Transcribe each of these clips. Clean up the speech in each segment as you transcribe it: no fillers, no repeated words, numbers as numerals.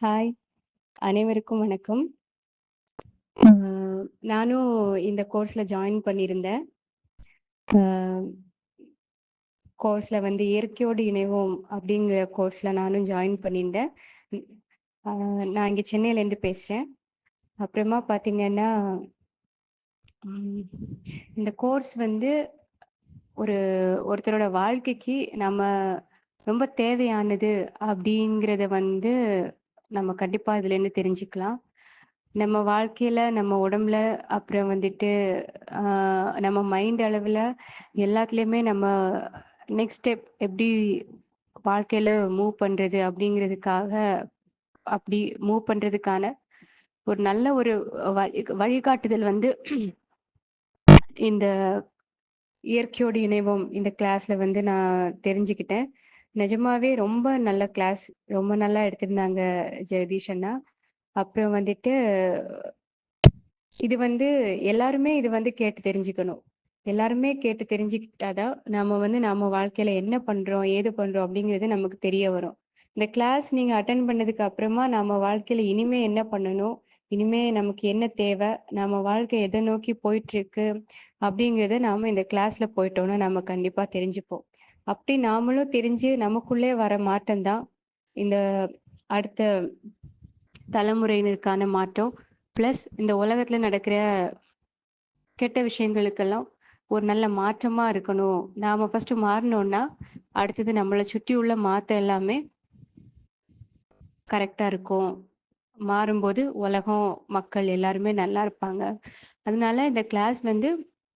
Hi! அனைவருக்கும் வணக்கம். அ நானும் இந்த கோர்ஸ்ல ஜாயின் பண்ணியிருந்தேன். அ கோர்ஸ்ல வந்து இயற்கையோடு இணைவோம் அப்படிங்கிற கோர்ஸ்ல நானும் ஜாயின் பண்ணியிருந்தேன். ம் அ நான் இங்க சென்னையிலேருந்து பேசுறேன். அப்புறமா பார்த்தீங்கன்னா, ம் இந்த கோர்ஸ் வந்து ஒரு ஒருத்தரோட வாழ்க்கைக்கு நம்ம ரொம்ப தேவையானது அப்படிங்கிறத வந்து நம்ம கண்டிப்பா இதுலேருந்து தெரிஞ்சுக்கலாம். நம்ம வாழ்க்கையில, நம்ம உடம்புல, அப்புறம் வந்துட்டு ஆ நம்ம மைண்ட் அளவுல எல்லாத்துலயுமே நம்ம நெக்ஸ்ட் ஸ்டெப் எப்படி வாழ்க்கையில மூவ் பண்றது அப்படிங்கிறதுக்காக அப்படி மூவ் பண்றதுக்கான ஒரு நல்ல ஒரு வழிகாட்டுதல் வந்து இந்த இயற்கையோடு இணைவோம் இந்த கிளாஸ்ல வந்து நான் தெரிஞ்சுக்கிட்டேன். நிஜமாவே ரொம்ப நல்ல கிளாஸ். ரொம்ப நல்லா எடுத்திருந்தாங்க ஜெகதீஷ் அண்ணா. அப்புறம் வந்துட்டு இது வந்து எல்லாருமே இது வந்து கேட்டு தெரிஞ்சுக்கணும். எல்லாருமே கேட்டு தெரிஞ்சுக்கிட்டா தான், நாம வந்து நம்ம வாழ்க்கையில என்ன பண்றோம், ஏது பண்றோம் அப்படிங்கிறது நமக்கு தெரிய வரும். இந்த கிளாஸ் நீங்க அட்டெண்ட் பண்ணதுக்கு அப்புறமா, நம்ம வாழ்க்கையில இனிமே என்ன பண்ணணும்? இனிமே நமக்கு என்ன தேவை? நம்ம வாழ்க்கை எத நோக்கி போயிட்டுருக்கு? அப்படிங்கிறத நாம இந்த கிளாஸ்ல போயிட்டோம்னா, நம்ம கண்டிப்பா தெரிஞ்சுப்போம். அப்படி நாமளும் தெரிஞ்சு நமக்குள்ளே வர மாற்றம் தான், இந்த அடுத்த தலைமுறையினருக்கான மாற்றம். பிளஸ் இந்த உலகத்துல நடக்கிற கெட்ட விஷயங்களுக்கெல்லாம் ஒரு நல்ல மாற்றமா இருக்கணும். நாம ஃபர்ஸ்ட்டு மாறுனோம்னா, அடுத்தது நம்மள சுற்றி உள்ள மாத்த எல்லாமே கரெக்ட்டா இருக்கும். மாறும்போது உலகம், மக்கள் எல்லாருமே நல்லா இருப்பாங்க. அதனால இந்த கிளாஸ் வந்து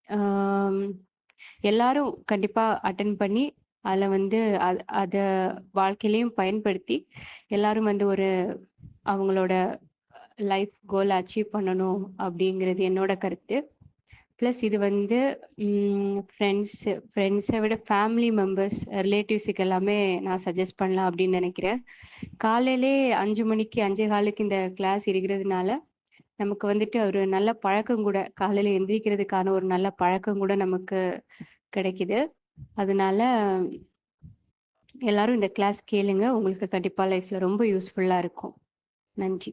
ஆம் எல்லாரும் கண்டிப்பா அட்டெண்ட் பண்ணி, அதுல வந்து அத வாழ்க்கையிலயும் பயன்படுத்தி, எல்லாரும் வந்து ஒரு அவங்களோட லைஃப் கோல் அச்சீவ் பண்ணணும் அப்படிங்கிறது என்னோட கருத்து. பிளஸ் இது வந்து ஃப்ரெண்ட்ஸை விட ஃபேமிலி மெம்பர்ஸ், ரிலேட்டிவ்ஸுக்கு எல்லாமே நான் சஜெஸ்ட் பண்ணலாம் அப்படின்னு நினைக்கிறேன். காலையிலே 5 மணிக்கு 5:15க்கு இந்த கிளாஸ் இருக்கிறதுனால, நமக்கு வந்துட்டு ஒரு நல்ல பழக்கம் கூட, காலையில எந்திரிக்கிறதுக்கான ஒரு நல்ல பழக்கம் கூட நமக்கு கிடைக்குது. அதனால எல்லாரும் இந்த கிளாஸ் கேளுங்க. உங்களுக்கு கண்டிப்பா லைஃப்ல ரொம்ப யூஸ்ஃபுல்லா இருக்கும். நன்றி.